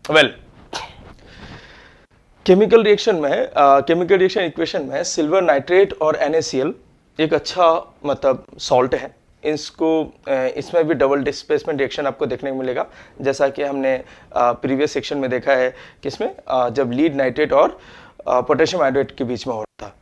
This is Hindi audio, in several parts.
वेल, केमिकल रिएक्शन इक्वेशन में सिल्वर नाइट्रेट और NaCl एक अच्छा मतलब सॉल्ट है। इसको इसमें भी डबल डिस्प्लेसमेंट रिएक्शन आपको देखने को मिलेगा, जैसा कि हमने प्रीवियस सेक्शन में देखा है कि इसमें जब लीड नाइट्रेट और पोटेशियम आयोडेट के बीच में हो रहा था।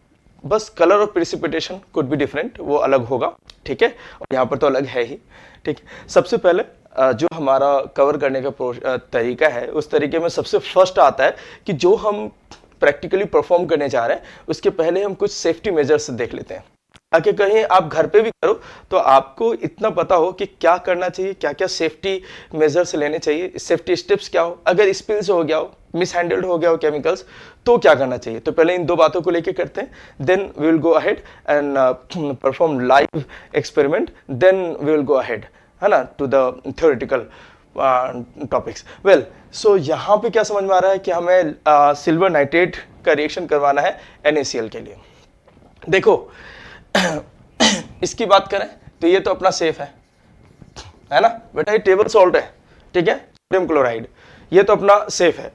बस colour of precipitation could be different, वो अलग होगा, ठीक है, और यहाँ पर तो अलग है ही, ठीक है। सबसे पहले जो हमारा कवर करने का तरीका है, उस तरीके में सबसे फर्स्ट आता है कि जो हम प्रैक्टिकली परफॉर्म करने जा रहे हैं उसके पहले हम कुछ सेफ्टी मेजर्स देख लेते हैं, ताकि कहीं आप घर पे भी करो तो आपको इतना पता हो कि क्या करना चाहिए, क्या क्या सेफ्टी मेजर्स लेने चाहिए, सेफ्टी स्टेप्स क्या हो, अगर स्पिल्स हो गया हो, मिस हैंडल्ड हो गया हो केमिकल्स, तो क्या करना चाहिए। तो पहले इन दो बातों को लेके करते हैं, then we will go ahead and perform live experiment, then we will go ahead, है ना, to the theoretical topics. Well, so यहाँ पे क्या समझ में आ रहा है कि हमें सिल्वर नाइट्रेट का रिएक्शन करवाना है NaCl के लिए। देखो इसकी बात करें तो ये तो अपना सेफ है ना बेटा, ये टेबल सॉल्ट है, ठीक है, सोडियम क्लोराइड, ये तो अपना सेफ है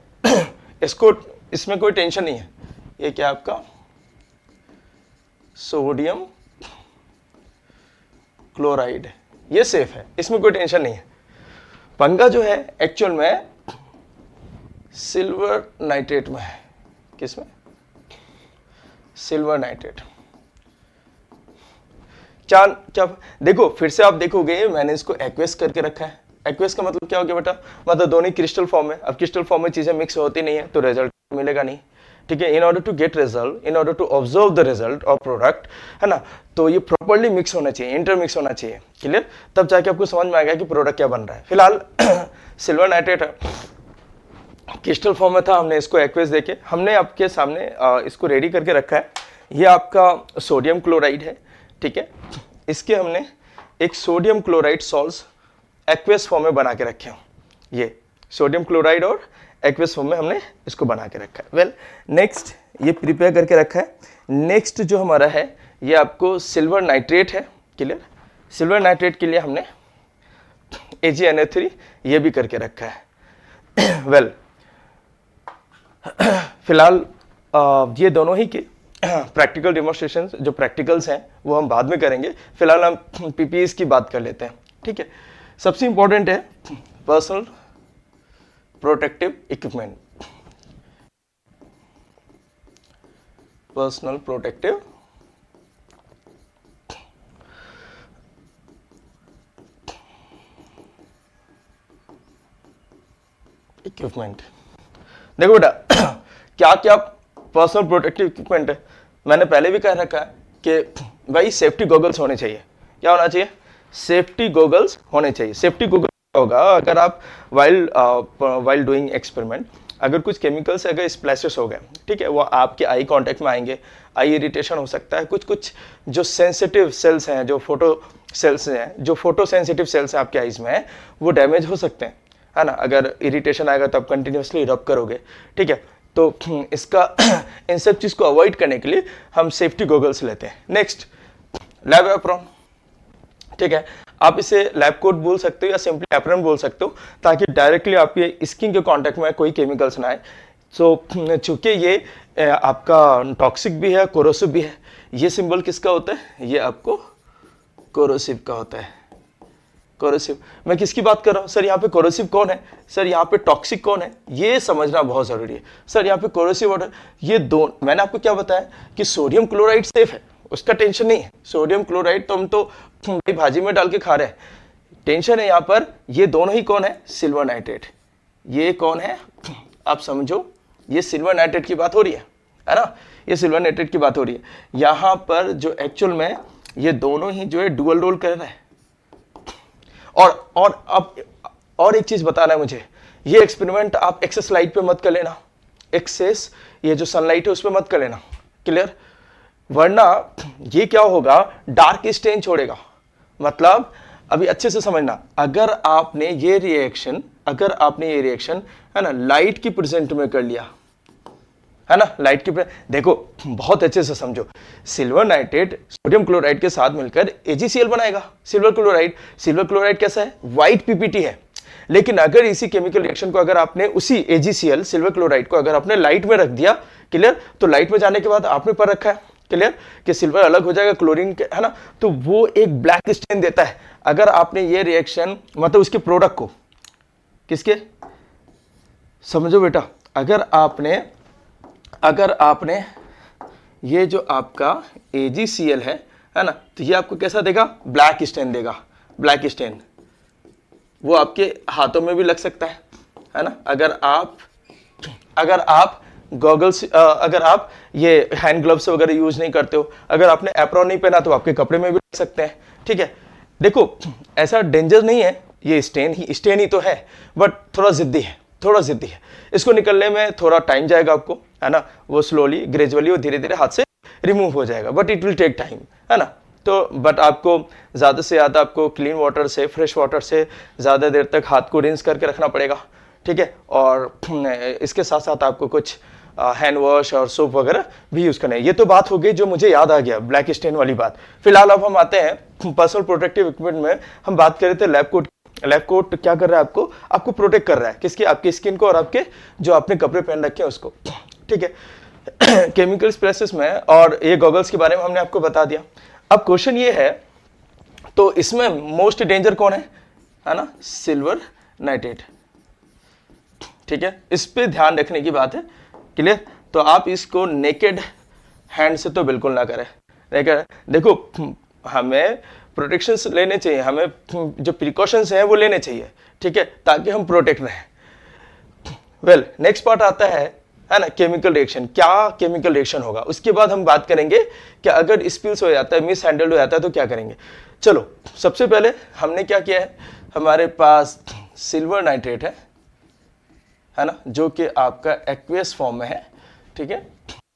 इसको, इसमें कोई टेंशन नहीं है। ये क्या आपका सोडियम क्लोराइड, ये सेफ है, इसमें कोई टेंशन नहीं है। पंगा जो है एक्चुअल में सिल्वर नाइट्रेट में है। किसमें? Silver nitrate. क्या देखो, फिर से आप देखोगे मैंने इसको एक्वेस करके रखा है। एक्वेस का मतलब क्या हो गया बेटा, मतलब दोनों क्रिस्टल फॉर्म में। अब क्रिस्टल फॉर्म में चीजें मिक्स होती नहीं है तो रिजल्ट मिलेगा नहीं, ठीक है। In order to get result, in order to observe the result of product, है ना, तो ये प्रॉपर्ली मिक्स होना चाहिए, इंटरमिक्स होना चाहिए, क्लियर, तब जाके आपको समझ में आएगा कि प्रोडक्ट क्या बन रहा है। फिलहाल सिल्वर नाइट्रेट है, क्रिस्टल फॉर्म में था, हमने इसको एक्वेस देके हमने आपके सामने इसको रेडी करके रखा है। ये आपका सोडियम क्लोराइड है, ठीक है, इसके हमने एक sodium chloride salts aqueous form में बना के रखे हैं। ये सोडियम क्लोराइड और एक्वेस फॉर्म में हमने इसको बना के रखा है। वेल, नेक्स्ट ये प्रिपेयर करके रखा है। नेक्स्ट जो हमारा है ये आपको सिल्वर नाइट्रेट है, क्लियर। सिल्वर नाइट्रेट के लिए हमने AgNO3 ये भी करके रखा है। वेल, फिलहाल ये दोनों ही के प्रैक्टिकल डेमोन्स्ट्रेशन, जो प्रैक्टिकल्स हैं वो हम बाद में करेंगे। फिलहाल हम PPEs की बात कर लेते हैं, ठीक है। सबसे इंपॉर्टेंट है personal protective equipment, personal protective equipment. देखो बेटा क्या क्या पर्सनल प्रोटेक्टिव इक्विपमेंट है, मैंने पहले भी कह रखा है कि भाई सेफ्टी गॉगल्स होने चाहिए। क्या होना चाहिए? सेफ्टी गॉगल्स होने चाहिए। सेफ्टी गॉगल्स होगा अगर आप वाइल डूइंग एक्सपेरिमेंट, अगर कुछ केमिकल्स अगर स्प्लैशेस हो गए, ठीक है, वो आपके आई कांटेक्ट में आएंगे, आई इरिटेशन हो सकता है, कुछ जो सेंसिटिव सेल्स हैं, जो फोटो सेल्स हैं, जो फोटो सेंसिटिव सेल्स हैं आपके आईज में, वो डैमेज हो सकते हैं, है ना। अगर इरिटेशन आएगा तो आप कंटिन्यूसली रब करोगे, ठीक है। तो इसका इन सब चीज को अवॉइड करने के लिए हम सेफ्टी गॉगल्स लेते हैं। नेक्स्ट, लैब एप्रॉन, ठीक है, आप इसे लैब कोट बोल सकते हो या सिंपली एप्रॉन बोल सकते हो, ताकि डायरेक्टली आपके स्किन के कांटेक्ट में कोई केमिकल्स ना आए। सो चूंकि ये आपका टॉक्सिक भी है, कोरोसिव भी है। ये सिंबल किसका होता है? ये आपको कोरोसिव का होता है। कोरोसिव, मैं किसकी बात कर रहा हूँ सर? यहाँ पे कोरोसिव कौन है सर? यहाँ पे टॉक्सिक कौन है? ये समझना बहुत जरूरी है सर। यहाँ पे कोरोसिव और ये दो, मैंने आपको क्या बताया कि सोडियम क्लोराइड सेफ है, उसका टेंशन नहीं है। सोडियम क्लोराइड तो हम तो भाई भाजी में डाल के खा रहे हैं, टेंशन है यहाँ पर ये दोनों ही कौन है? Silver nitrate. ये कौन है आप समझो, ये सिल्वर नाइट्रेट की बात हो रही है ना, ये सिल्वर नाइट्रेट की बात हो रही है। यहाँ पर जो एक्चुअल में ये दोनों ही जो है डुअल रोल कर रहे हैं। और अब और एक चीज बताना है मुझे, ये एक्सपेरिमेंट आप एक्सेस लाइट पे मत कर लेना, एक्सेस ये जो सनलाइट है उस पे मत कर लेना, क्लियर, वरना ये क्या होगा, डार्क स्टेन छोड़ेगा। मतलब अभी अच्छे से समझना, अगर आपने ये रिएक्शन है ना लाइट की प्रेजेंट में कर लिया, है ना, लाइट की देखो बहुत अच्छे से समझो, सिल्वर नाइट्रेट सोडियम क्लोराइड के साथ मिलकर AgCl बनाएगा। सिल्वर क्लोराइड कैसा है? व्हाइट PPT है, लेकिन अगर इसी केमिकल रिएक्शन को अगर आपने उसी AgCl सिल्वर क्लोराइड को अगर आपने लाइट में रख दिया, क्लियर, तो लाइट में जाने के बाद आपने पर रखा है, क्लियर, कि सिल्वर अलग हो जाएगा क्लोरीन के, है ना, तो वो एक ब्लैक स्टेन देता है। अगर आपने ये रिएक्शन मतलब उसके प्रोडक्ट को, किसके, समझो बेटा, अगर आपने ये जो आपका AgCl है ना, तो ये आपको कैसा देगा, ब्लैक स्टेन देगा, ब्लैक स्टेन। वो आपके हाथों में भी लग सकता है ना, अगर आप गॉगल्स, अगर आप ये हैंड ग्लव्स वगैरह यूज नहीं करते हो, अगर आपने एप्रॉन नहीं पहना तो आपके कपड़े में भी लग सकते हैं, ठीक है। देखो ऐसा डेंजर नहीं है, ये स्टेन ही तो है, बट थोड़ा जिद्दी है, इसको निकलने में थोड़ा टाइम जाएगा आपको, है ना, वो स्लोली ग्रेजुअली वो धीरे धीरे हाथ से रिमूव हो जाएगा, but it will take time, है ना। तो बट आपको ज़्यादा से ज़्यादा आपको क्लीन वाटर से, फ्रेश वाटर से ज़्यादा देर तक हाथ को रिंस करके रखना पड़ेगा, ठीक है। और इसके साथ साथ आपको कुछ हैंड वॉश और सोप वगैरह भी यूज़ करना है। ये तो बात हो गई जो मुझे याद आ गया, ब्लैक स्टेन वाली बात। फिलहाल अब हम आते हैं पर्सनल प्रोटेक्टिव इक्विपमेंट में। हम बात कर रहे थे लैब कोट। लैब कोट क्या कर रहा है, आपको प्रोटेक्ट कर रहा है, किसकी, आपकी स्किन को और आपके जो आपने कपड़े पहन रखे हैं उसको, ठीक है। केमिकल स्प्रेसेस में और ये गॉगल्स के बारे में हमने आपको बता दिया। अब क्वेश्चन ये है, तो इसमें मोस्ट डेंजर कौन है ना, सिल्वर नाइट्रेट, ठीक है। इस पे ध्यान रखने की बात है, क्लियर। तो आप इसको नेकेड हैंड से तो बिल्कुल ना करें। देखो हमें प्रोटेक्शंस लेने चाहिए, हमें जो प्रिकॉशंस हैं वो लेने चाहिए, ठीक है, ताकि हम प्रोटेक्ट रहें। वेल नेक्स्ट पार्ट आता है ना, केमिकल रिएक्शन। क्या केमिकल रिएक्शन होगा, उसके बाद हम बात करेंगे कि अगर स्पिल्स हो जाता है, मिस हैंडल्ड हो जाता है तो क्या करेंगे। चलो सबसे पहले हमने क्या किया है, हमारे पास सिल्वर नाइट्रेट है ना, जो कि आपका एक्वियस फॉर्म में है, ठीक है।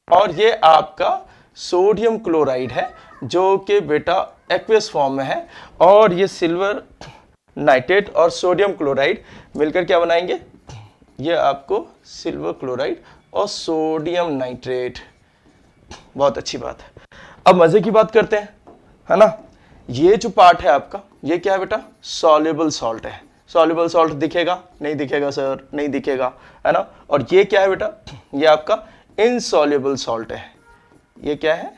और ये आपका सोडियम क्लोराइड है जो कि बेटा एक्वियस फॉर्म में है। और ये सिल्वर नाइट्रेट और सोडियम क्लोराइड मिलकर क्या बनाएंगे, ये आपको सिल्वर क्लोराइड और सोडियम नाइट्रेट। बहुत अच्छी बात है। अब मजे की बात करते हैं, है ना। ये जो पार्ट है आपका, ये क्या है बेटा, सॉल्युबल सॉल्ट है। सॉल्युबल सॉल्ट दिखेगा, नहीं दिखेगा सर, नहीं दिखेगा, है ना। और ये क्या है बेटा, ये आपका इनसॉल्युबल सॉल्ट है। ये क्या है,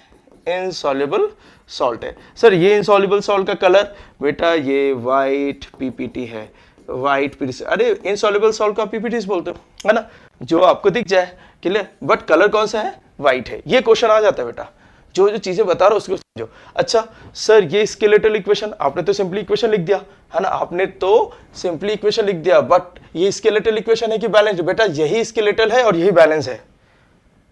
इनसॉल्युबल सॉल्ट है। सर ये इनसॉल्युबल सॉल्ट का कलर बेटा ये वाइट पीपीटी है, वाइट पीपीटी। अरे इनसॉल्युबल सॉल्ट का पीपीटी बोलते हो, है ना, जो आपको दिख जाए, क्लियर, बट कलर कौन सा है, वाइट है। ये क्वेश्चन आ जाता है बेटा, जो जो चीजें बता रहा हूं उसको समझो। अच्छा सर ये स्केलेटल इक्वेशन, आपने तो सिंपली इक्वेशन लिख दिया, है ना, आपने तो सिंपली इक्वेशन लिख दिया, बट ये स्केलेटल इक्वेशन है कि बैलेंस, बेटा यही स्केलेटल है और यही बैलेंस है।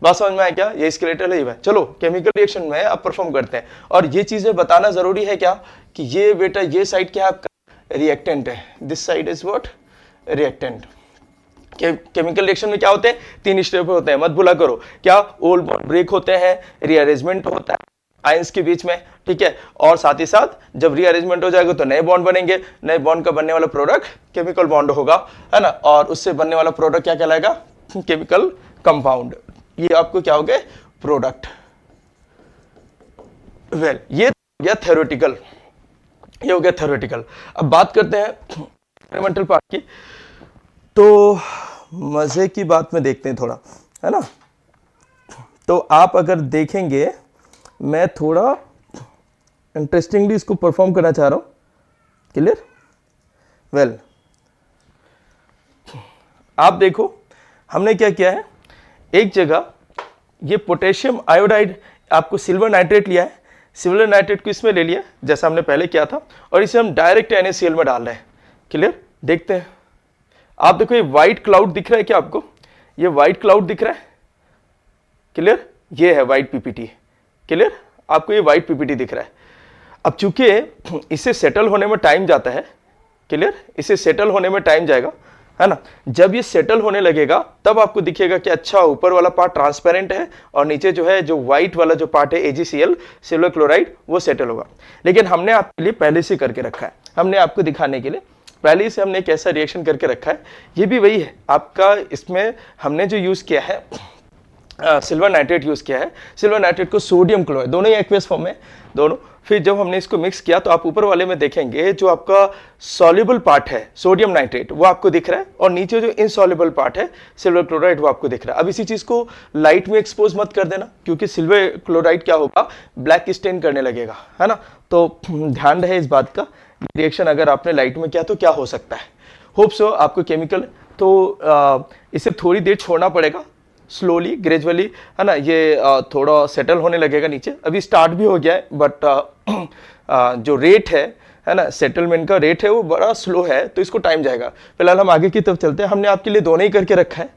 बात समझ में आया क्या, ये स्केलेटल है। चलो केमिकल रिएक्शन में अब परफॉर्म करते हैं, और ये चीजें बताना जरूरी है क्या, कि ये बेटा ये साइड क्या है आपका, रिएक्टेंट है। This side is what, reactant. Chemical reaction में क्या होते हैं, 3 स्टेप होते हैं, मत भूला करो। क्या, ओल्ड बॉन्ड ब्रेक होते हैं, रीअरेंजमेंट होता है आयंस के बीच में, ठीक है, और साथ ही साथ जब रीअरेंजमेंट हो जाएगा तो नए बॉन्ड बनेंगे। नए बॉन्ड का बनने वाला प्रोडक्ट केमिकल बॉन्ड होगा, है ना, और उससे बनने वाला प्रोडक्ट क्या कहलाएगा, केमिकल कंपाउंड। ये आपको क्या हो गए, प्रोडक्ट। वेल ये हो गया थ्योरेटिकल, ये हो गया थ्योरेटिकल। अब बात करते हैं एक्सपेरिमेंटल पार्ट की। तो मजे की बात में देखते हैं थोड़ा, है ना। तो आप अगर देखेंगे, मैं थोड़ा इंटरेस्टिंगली इसको परफॉर्म करना चाह रहा हूं, क्लियर। वेल आप देखो हमने क्या किया है, एक जगह ये पोटेशियम आयोडाइड, आपको सिल्वर नाइट्रेट लिया है, सिल्वर नाइट्रेट को इसमें ले लिया जैसा हमने पहले किया था, और इसे हम डायरेक्ट NaCl में डाल रहे हैं, क्लियर। देखते हैं, आप देखो ये व्हाइट क्लाउड दिख रहा है क्या आपको, ये व्हाइट क्लाउड दिख रहा है, क्लियर, ये है व्हाइट पीपीटी, क्लियर, आपको ये व्हाइट पीपीटी दिख रहा है। अब चूंकि इसे सेटल होने में टाइम जाता है, क्लियर, इसे सेटल होने में टाइम जाएगा, है ना। जब ये सेटल होने लगेगा तब आपको दिखेगा कि अच्छा ऊपर वाला पार्ट ट्रांसपेरेंट है और नीचे जो है, जो व्हाइट वाला जो पार्ट है AgCl सिल्वर क्लोराइड, वो सेटल होगा। लेकिन हमने आपके लिए पहले से करके रखा है, हमने आपको दिखाने के लिए पहले से हमने कैसा रिएक्शन करके रखा है। ये भी वही है आपका, इसमें हमने जो यूज किया है सिल्वर नाइट्रेट यूज़ किया है। सिल्वर नाइट्रेट को सोडियम क्लोराइड, दोनों ही एक्वेस फॉर्म में दोनों। फिर जब हमने इसको मिक्स किया तो आप ऊपर वाले में देखेंगे जो आपका सॉल्युबल पार्ट है सोडियम नाइट्रेट वो आपको दिख रहा है, और नीचे जो इनसॉल्युबल पार्ट है सिल्वर क्लोराइड वो आपको दिख रहा है। अब इसी चीज़ को लाइट में एक्सपोज मत कर देना, क्योंकि सिल्वर क्लोराइड क्या होगा, ब्लैक स्टेन करने लगेगा, है ना। तो ध्यान रहे इस बात का, रिएक्शन अगर आपने लाइट में किया तो क्या हो सकता है। होप सो आपको केमिकल, तो इसे थोड़ी देर छोड़ना पड़ेगा, स्लोली ग्रेजुअली, है ना। ये थोड़ा सेटल होने लगेगा नीचे, अभी स्टार्ट भी हो गया है, बट जो रेट है ना, सेटलमेंट का रेट है वो बड़ा स्लो है, तो इसको टाइम जाएगा। फिलहाल हम आगे की तरफ चलते हैं। हमने आपके लिए दोनों ही करके रखा है,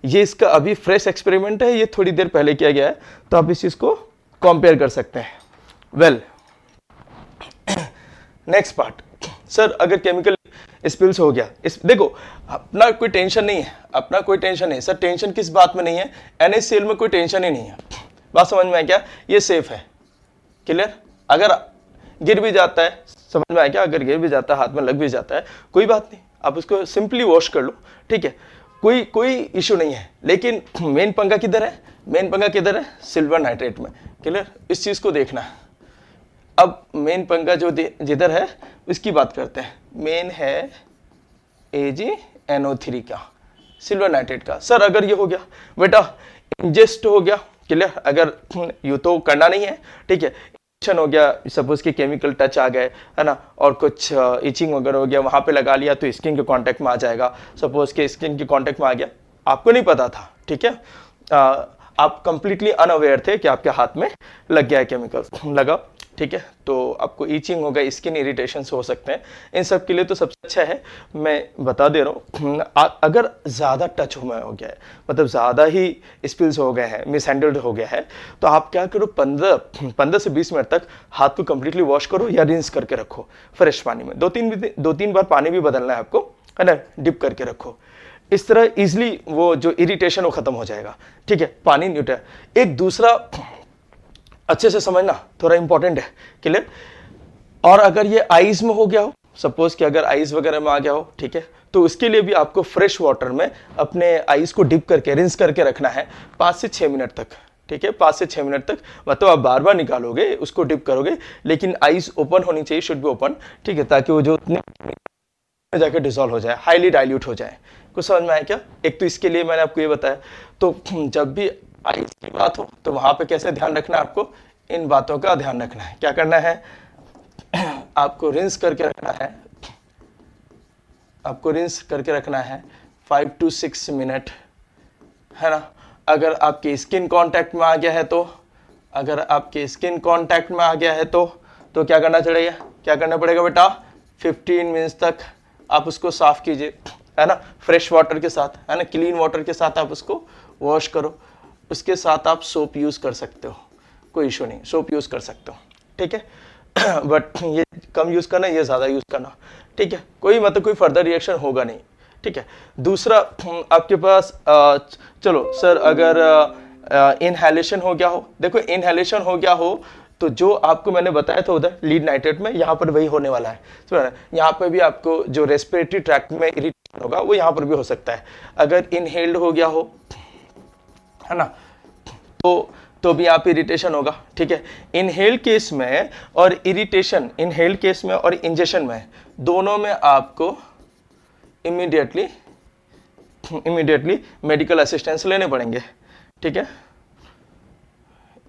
ये इसका अभी फ्रेश एक्सपेरिमेंट है, ये थोड़ी देर पहले किया गया है, तो आप इस चीज़ को कंपेयर कर सकते हैं। वेल, नेक्स्ट पार्ट, सर अगर केमिकल स्पिल्स हो गया, इस देखो अपना कोई टेंशन नहीं है, अपना कोई टेंशन नहीं सर। टेंशन किस बात में नहीं है, NaCl में कोई टेंशन ही नहीं है। बात समझ में आया क्या, ये सेफ है, क्लियर। अगर गिर भी जाता है, समझ में आया क्या, अगर गिर भी जाता है, हाथ में लग भी जाता है, कोई बात नहीं, आप उसको सिंपली वॉश कर लो, ठीक है, कोई इशू नहीं है। लेकिन मेन पंगा किधर है, मेन पंगा किधर है, सिल्वर नाइट्रेट में, क्लियर। इस चीज को देखना है। अब मेन पंगा जो जिधर है इसकी बात करते हैं। मेन है AgNO3 का, सिल्वर नाइट्रेट का। सर अगर ये हो गया बेटा, इंजेस्ट हो गया, क्लियर। अगर यू तो करना नहीं है, ठीक है, इंजेक्शन हो गया, सपोज कि केमिकल टच आ गए, है ना, और कुछ इचिंग वगैरह हो गया, वहां पे लगा लिया तो स्किन के कांटेक्ट में आ जाएगा। सपोज कि स्किन के कांटेक्ट में आ गया, आपको नहीं पता था, ठीक है, आप कंप्लीटली अनअवेयर थे कि आपके हाथ में लग गया है केमिकल, लगा, ठीक है, तो आपको ईचिंग होगा, स्किन इरिटेशन हो सकते हैं। इन सब के लिए तो सबसे अच्छा है, मैं बता दे रहा हूँ, अगर ज़्यादा टच हो गया है, मतलब ज़्यादा ही स्पिल्स हो गए हैं, मिसहैंडल्ड हो गया है, तो आप क्या करो, 15 से 20 मिनट तक हाथ को कंप्लीटली वॉश करो या रिंस करके रखो फ्रेश पानी में। दो तीन बार पानी भी बदलना है आपको, है ना, डिप करके रखो। इस तरह इजिली वो जो इरिटेशन वो खत्म हो जाएगा, ठीक है। पानी न्यूट्रल। एक दूसरा अच्छे से समझना, थोड़ा इंपॉर्टेंट है, क्लियर। और अगर ये आइज में हो गया हो, सपोज कि अगर आइज वगैरह में आ गया हो, ठीक है, तो उसके लिए भी आपको फ्रेश वाटर में अपने आइज को डिप करके रिंस करके रखना है 5 से 6 मिनट तक, ठीक है, 5 से 6 मिनट तक। मतलब आप बार बार निकालोगे, उसको डिप करोगे, लेकिन आइज ओपन होनी चाहिए, शुड बी ओपन, ठीक है, ताकि वो जो जाके डिसॉल्व हो जाए, हाईली डाइल्यूट हो जाए। कुछ समझ में आया क्या। एक तो इसके लिए मैंने आपको ये बताया। तो जब भी आइस की बात हो तो वहां पे कैसे ध्यान रखना है, आपको इन बातों का ध्यान रखना है। क्या करना है, आपको रिंस करके रखना है, आपको रिंस करके रखना है 5 to 6 मिनट, है ना। अगर आपके स्किन कांटेक्ट में आ गया है तो, अगर आपके स्किन कांटेक्ट में आ गया है तो क्या करना चाहिए, क्या करना पड़ेगा बेटा, 15 मिनट्स तक आप उसको साफ कीजिए, है ना, फ्रेश वाटर के साथ, है ना, क्लीन वाटर के साथ आप उसको वॉश करो। उसके साथ आप सोप यूज कर सकते हो, कोई इशू नहीं, सोप यूज कर सकते हो, ठीक है। बट ये कम यूज करना, ये ज्यादा यूज करना, ठीक है, कोई मतलब कोई फर्दर रिएक्शन होगा नहीं, ठीक है। दूसरा आपके पास चलो सर अगर इनहेलेशन हो गया हो, देखो इनहेलेशन हो गया हो तो जो आपको मैंने बताया था उधर लीड नाइट्रेट में, यहाँ पर वही होने वाला है। यहाँ पर भी आपको जो रेस्पिरेटरी ट्रैक्ट में इरिटेशन होगा वो यहाँ पर भी हो सकता है। अगर इनहेल्ड हो गया हो, है ना, तो भी यहाँ पे इरिटेशन होगा, ठीक है। इनहेल केस में और इरिटेशन, इनहेल केस में और इंजेक्शन में, दोनों में आपको इमीडिएटली मेडिकल असिस्टेंस लेने पड़ेंगे, ठीक है,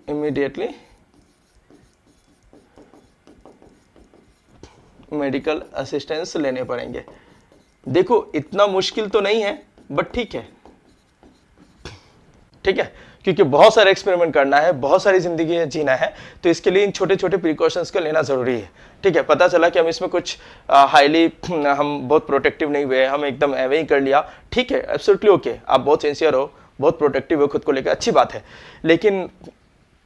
इमीडिएटली मेडिकल असिस्टेंस लेने पड़ेंगे। देखो इतना मुश्किल तो नहीं है, बट ठीक है, ठीक है, क्योंकि बहुत सारे एक्सपेरिमेंट करना है, बहुत सारी जिंदगी जीना है, तो इसके लिए इन छोटे छोटे प्रिकॉशंस का लेना जरूरी है, ठीक है। पता चला कि हम इसमें कुछ हाईली हम बहुत प्रोटेक्टिव नहीं हुए, हम एकदम एवे ही कर लिया, ठीक है, एब्सोल्युटली ओके, आप बहुत सिंसियर हो, बहुत प्रोटेक्टिव हो खुद को लेकर, अच्छी बात है। लेकिन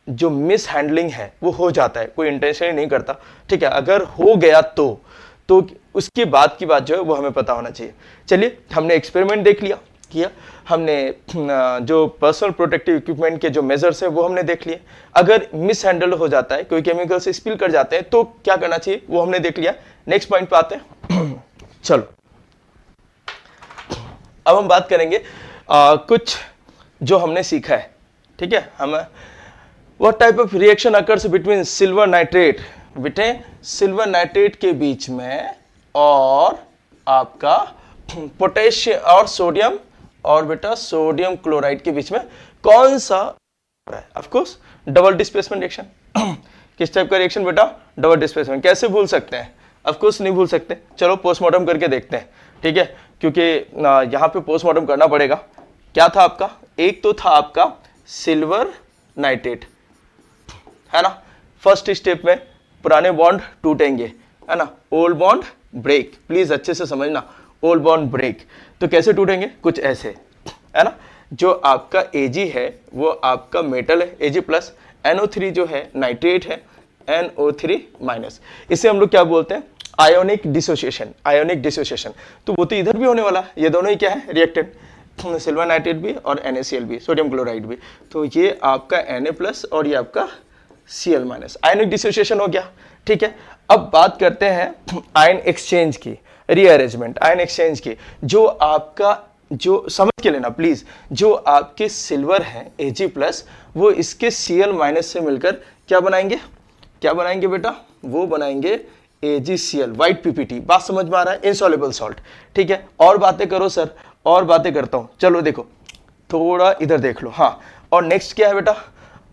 जो मिस हैंडलिंग है वो हो जाता है, कोई इंटेंशनली नहीं करता, ठीक है। अगर हो गया तो उसके बाद की बात जो है वो हमें पता होना चाहिए। चलिए, हमने एक्सपेरिमेंट देख लिया, किया हमने, जो पर्सनल प्रोटेक्टिव इक्विपमेंट के जो मेजर्स है वो हमने देख लिए। अगर मिस हैंडल हो जाता है, कोई केमिकल से स्पिल कर जाते हैं तो क्या करना चाहिए वो हमने देख लिया। नेक्स्ट पॉइंट पे आते हैं। चलो अब हम बात करेंगे कुछ जो हमने सीखा है, ठीक है। हमें what type of reaction occurs between silver nitrate, बेटे सिल्वर नाइट्रेट के बीच में और आपका पोटेशियम और सोडियम और बेटा सोडियम क्लोराइड के बीच में कौन सा है? Of course double displacement reaction. किस टाइप का रिएक्शन बेटा? Double displacement. कैसे भूल सकते हैं? ऑफ कोर्स नहीं भूल सकते। चलो पोस्टमार्टम करके देखते हैं, ठीक है, क्योंकि यहाँ पे पोस्टमार्टम करना पड़ेगा। क्या था आपका? एक तो था आपका सिल्वर नाइट्रेट, है ना। फर्स्ट स्टेप में पुराने बॉन्ड टूटेंगे, है ना, ओल्ड बॉन्ड ब्रेक। प्लीज अच्छे से समझना, ओल्ड बॉन्ड ब्रेक। तो कैसे टूटेंगे? कुछ ऐसे, है ना। जो आपका Ag है वो आपका मेटल है Ag प्लस, NO3 जो है नाइट्रेट है NO3 माइनस। इसे हम लोग क्या बोलते हैं? Ionic dissociation. आयोनिक डिसोसिएशन तो वो तो इधर भी होने वाला है। ये दोनों ही क्या है? रिएक्टेंट, सिल्वर नाइट्रेट भी और NaCl भी, सोडियम क्लोराइड भी। तो ये आपका Na प्लस और ये आपका Cl माइनस, आयनिक डिसोसिएशन हो गया, ठीक है। अब बात करते हैं आयन एक्सचेंज की, रीअरेंजमेंट आयन एक्सचेंज की। जो आपका, जो समझ के लेना प्लीज, जो आपके सिल्वर है Ag प्लस, वो इसके Cl माइनस से मिलकर क्या बनाएंगे? क्या बनाएंगे बेटा? वो बनाएंगे AgCl, व्हाइट PPT। बात समझ में आ रहा है? इनसॉल्युबल सॉल्ट, ठीक है। और बातें करो सर, और बातें करता हूं। चलो देखो, थोड़ा इधर देख लो। हाँ, और नेक्स्ट क्या है बेटा?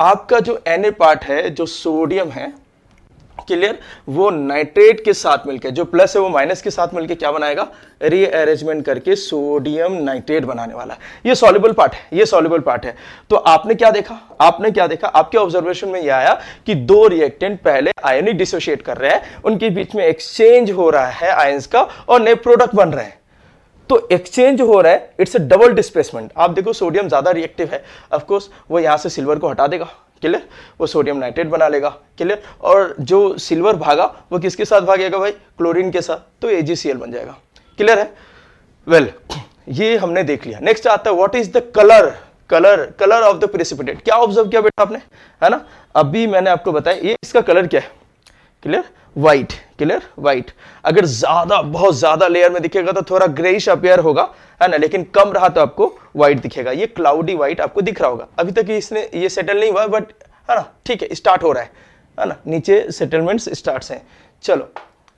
आपका जो Na पार्ट है, जो सोडियम है, क्लियर, वो नाइट्रेट के साथ मिलकर, जो प्लस है वो माइनस के साथ मिलकर क्या बनाएगा? रीअरेंजमेंट करके सोडियम नाइट्रेट बनाने वाला है। ये सॉल्युबल पार्ट है, ये सॉल्युबल पार्ट है। तो आपने क्या देखा? आपने क्या देखा? आपके ऑब्जर्वेशन में ये आया कि दो रिएक्टेंट पहले आयनिक डिसोशिएट कर रहे हैं, उनके बीच में एक्सचेंज हो रहा है आयंस का और नए प्रोडक्ट बन रहे हैं। तो एक्सचेंज हो रहा है, इट्स अ डबल डिस्प्लेसमेंट। आप देखो सोडियम ज्यादा रिएक्टिव है, ऑफ कोर्स वो यहां से सिल्वर को हटा देगा, क्लियर, वो सोडियम नाइट्रेट बना लेगा, क्लियर। और जो सिल्वर भागा वो किसके साथ भागेगा भाई? क्लोरीन के साथ, तो AgCl बन जाएगा, क्लियर है। वेल, ये हमने देख लिया। नेक्स्ट आता है what is the colour, colour of the precipitate. क्या ऑब्जर्व किया बेटा आपने, है ना। अभी मैंने आपको बताया ये इसका कलर क्या है, क्लियर, व्हाइट, क्लियर, व्हाइट। अगर ज्यादा, बहुत ज्यादा लेयर में दिखेगा तो थोड़ा ग्रेइश अपीयर होगा, है ना, लेकिन कम रहा तो आपको व्हाइट दिखेगा। ये क्लाउडी व्हाइट आपको दिख रहा होगा। अभी तक इसने ये सेटल नहीं हुआ, बट है ना, ठीक है, स्टार्ट हो रहा है ना, नीचे सेटलमेंट्स स्टार्ट हैं। चलो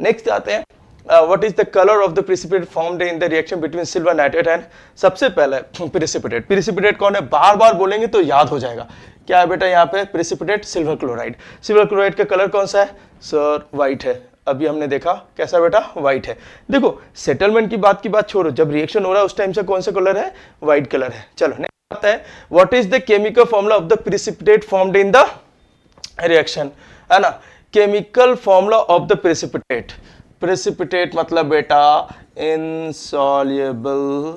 नेक्स्ट आते हैं, what is the colour of the precipitate formed in the reaction between silver nitrate and. सबसे पहले प्रेसिपिटेट, प्रेसिपिटेट कौन है? बार बार बोलेंगे तो याद हो जाएगा। क्या है बेटा यहाँ पे? Precipitate silver chloride. Silver chloride का कलर कौन सा है सर? व्हाइट है। अभी हमने देखा कैसा बेटा? व्हाइट है। देखो सेटलमेंट की बात छोड़ो, जब रिएक्शन हो रहा है उस टाइम से कौन सा कलर है? व्हाइट कलर है। चलो नेक्स्ट आता है what is the chemical formula of the precipitate formed in the reaction, है ना। Chemical formula of the precipitate, precipitate मतलब बेटा इनसॉल्युबल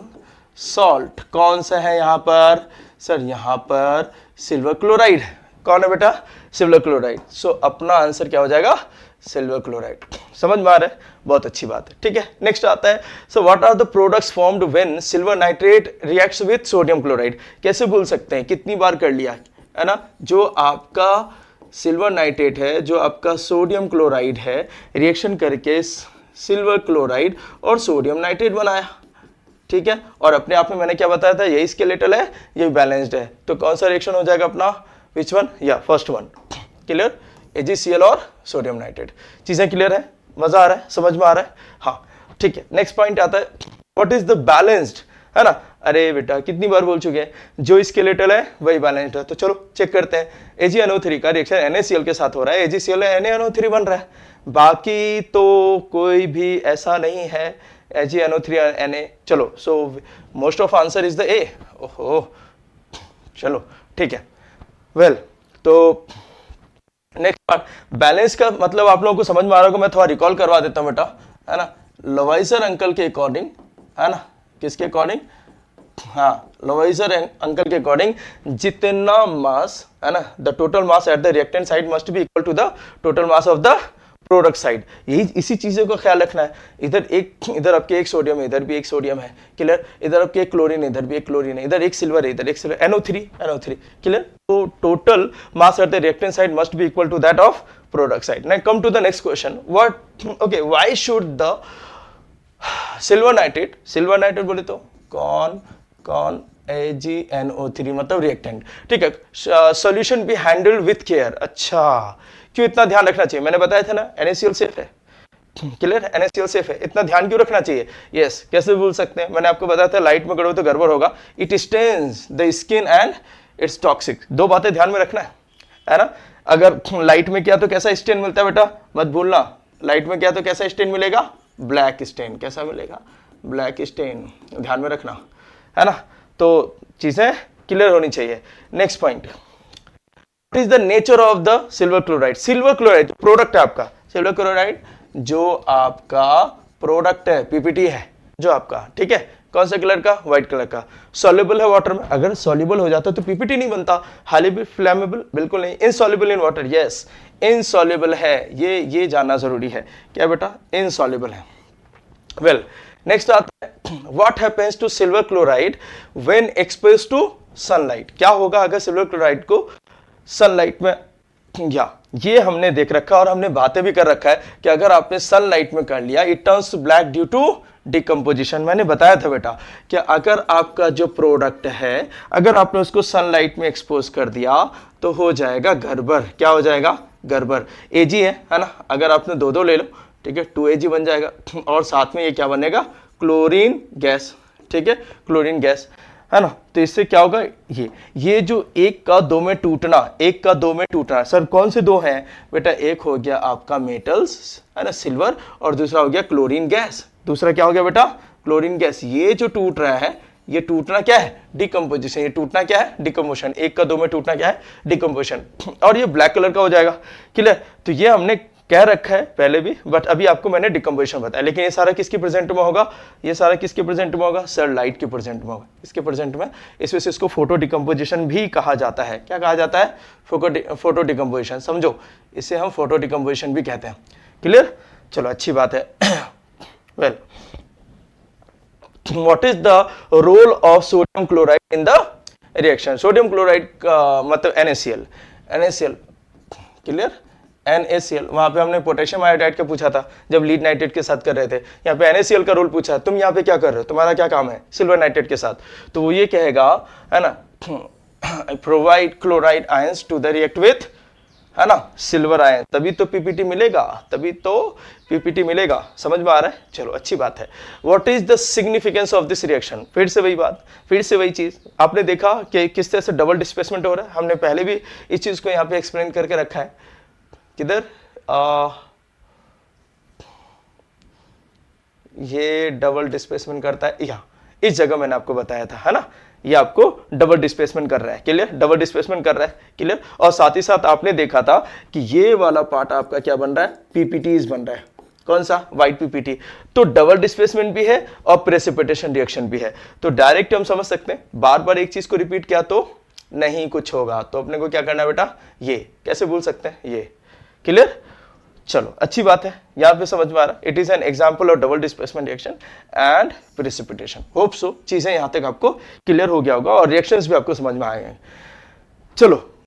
सॉल्ट। कौन सा है यहाँ पर सर? यहाँ पर सिल्वर क्लोराइड। कौन है बेटा? Silver chloride. सो अपना आंसर क्या हो जाएगा? Silver chloride. समझ में आ रहा है? बहुत अच्छी बात है, ठीक है। नेक्स्ट आता है so what are the products formed when silver nitrate reacts with sodium chloride. कैसे भूल सकते हैं? कितनी बार कर लिया, है ना। जो आपका सिल्वर नाइट्रेट है, जो आपका सोडियम क्लोराइड है, रिएक्शन करके सिल्वर क्लोराइड और सोडियम नाइट्रेट बनाया, ठीक है। और अपने आप में मैंने क्या बताया था? यही स्केलेटल है, यही बैलेंस्ड है। तो कौन सा रिएक्शन हो जाएगा अपना? Which one? या फर्स्ट वन, क्लियर, AgCl और सोडियम नाइट्रेट। चीजें क्लियर है? मजा आ रहा है? समझ में आ रहा है? हाँ, ठीक है। नेक्स्ट पॉइंट आता है व्हाट इज द बैलेंस्ड, है ना। अरे बेटा कितनी बार बोल चुके हैं, जो स्केलेटल है वही बैलेंस्ड है। तो चलो चेक करते हैं। AgNO3 का रिएक्शन NaCl के साथ हो रहा है, AgCl NaNO3 बन रहा है। बाकी तो कोई भी ऐसा नहीं है AgNO3 Na। चलो so most of answer is the A। ओहो, चलो ठीक है। वेल, तो नेक्स्ट पार्ट बैलेंस का मतलब आप लोगों को समझ में आ रहा होगा। मैं थोड़ा रिकॉल करवा देता हूं बेटा, है ना। लोवाइसर अंकल के अकॉर्डिंग, है ना, किसके अकॉर्डिंग? हाँ, लोवाइसर अंकल के अकॉर्डिंग जितना मास, है ना, the total mass at the reactant side must be equal to the total mass of the product side. यही इसी चीजों का ख्याल रखना है। इधर आपके एक सोडियम है, इधर भी एक सोडियम है, क्लियर। इधर आपके एक क्लोरीन है, इधर भी एक क्लोरीन है, इधर एक सिल्वर है, इधर एक सिल्वर, NO3, क्लियर। तो total mass at the reactant side must be equal to that of product side. Now come to the next question, why should the silver nitrate बोले तो कौन AgNO3 मतलब रिएक्टेंट, ठीक है। Solution be handled with care, अच्छा क्यों इतना ध्यान रखना चाहिए, मैंने बताया था ना NaCl सेफ है, क्लियर, NaCl सेफ है, इतना ध्यान क्यों रखना चाहिए, यस कैसे भूल सकते हैं, मैंने आपको बताया था लाइट में करो तो गड़बड़ होगा, it stains the skin and it's toxic, दो बातें ध्यान में रखना है ना। अगर लाइट में किया तो कैसा स्टेन मिलता है बेटा, मत भूलना, लाइट में किया तो कैसा स्टेन मिलेगा, ब्लैक स्टेन, कैसा मिलेगा, ब्लैक स्टेन, ध्यान में रखना है ना। तो चीजें क्लियर होनी चाहिए। Next point, what is the nature of the silver chloride, silver chloride product है आपका, सिल्वर क्लोराइड जो आपका प्रोडक्ट है, पीपीटी है जो आपका, ठीक है, कौन सा कलर का, व्हाइट कलर का, सॉल्युबल है वाटर में, अगर सॉल्युबल हो जाता तो पीपीटी नहीं बनता, हाईली फ्लेमेबल बिल्कुल नहीं, insoluble in water, yes insoluble है, ये जानना जरूरी है, क्या बेटा इनसॉल्युबल है। वेल नेक्स्ट आता है, what happens to silver chloride when exposed to sunlight, क्या होगा अगर सिल्वर क्लोराइड को सनलाइट में, या ये हमने देख रखा और हमने बातें भी कर रखा है कि अगर आपने सनलाइट में कर लिया it turns black due to decomposition, मैंने बताया था बेटा कि अगर आपका जो प्रोडक्ट है अगर आपने उसको सनलाइट में एक्सपोज कर दिया तो हो जाएगा गड़बड़, क्या हो जाएगा गड़बड़, Ag है ना, अगर आपने दो ले लो, ठीक है 2Ag बन जाएगा और साथ में ये क्या बनेगा, क्लोरीन गैस, ठीक है क्लोरीन गैस है ना। तो इससे क्या होगा, ये जो एक का दो में टूटना, एक का दो में टूटना, सर कौन से दो हैं बेटा, एक हो गया आपका मेटल्स है ना सिल्वर, और दूसरा हो गया क्लोरीन गैस, दूसरा क्या हो गया बेटा क्लोरीन गैस, ये जो टूट रहा है ये टूटना क्या है, डिकम्पोजिशन, ये टूटना क्या है, डिकम्पोजिशन, एक का दो में टूटना क्या है, डिकम्पोजिशन, और ये ब्लैक कलर का हो जाएगा, क्लियर। तो ये हमने कह रखा है पहले भी, बट अभी आपको मैंने डिकम्पोजिशन बताया, लेकिन ये सारा किसके प्रेजेंट में होगा, ये सारा किसके प्रेजेंट में होगा, सर लाइट के प्रेजेंट में होगा, इसके प्रेजेंट में, इस वजह से इसको फोटो डिकम्पोजिशन भी कहा जाता है, क्या कहा जाता है, फोटो डिकम्पोजिशन, समझो इसे हम फोटो डिकम्पोजिशन भी कहते हैं, क्लियर, चलो अच्छी बात है। Well what is the role of sodium chloride in the reaction, sodium chloride का मतलब NaCl, क्लियर, NaCl, वहां पे हमने पोटेशियम आयोडाइड का पूछा था जब लीड नाइट्रेट के साथ कर रहे थे, यहाँ पे NaCl का रोल पूछा, तुम यहाँ पे क्या कर रहे हो, तुम्हारा क्या काम है सिल्वर नाइट्रेट के साथ, तो वो ये कहेगा है ना, provide chloride ions to the react with, है ना सिल्वर आयन, तभी तो पीपीटी मिलेगा, तभी तो पीपीटी मिलेगा, समझ में आ रहा है, चलो अच्छी बात है। What is the significance of this reaction, फिर से वही बात, फिर से वही चीज, आपने देखा कि किस तरह से डबल डिस्प्लेसमेंट हो रहा है, हमने पहले भी इस चीज को यहाँ पे एक्सप्लेन करके रखा है, किधर ये डबल डिस्प्लेसमेंट करता है, यहाँ इस जगह मैंने आपको बताया था, है ना, ये आपको डबल डिस्प्लेसमेंट कर रहा है, क्लियर, डबल डिस्प्लेसमेंट कर रहा है, क्लियर, और साथ ही साथ आपने देखा था कि ये वाला पार्ट आपका क्या बन रहा है, पीपीटीज बन रहा है, कौन सा, व्हाइट पीपीटी, तो डबल डिस्प्लेसमेंट भी है और प्रेसिपिटेशन रिएक्शन भी है, तो डायरेक्ट हम समझ सकते हैं, बार बार एक चीज को रिपीट किया तो नहीं कुछ होगा, तो अपने को क्या करना है बेटा, ये कैसे भूल सकते हैं, ये, क्लियर, चलो अच्छी बात है, यहां पे समझ में आ रहा है, it is an example of double displacement reaction and precipitation, hope so चीजें यहां तक आपको क्लियर हो गया होगा और रिएक्शंस भी आपको समझ में आएंगे। चलो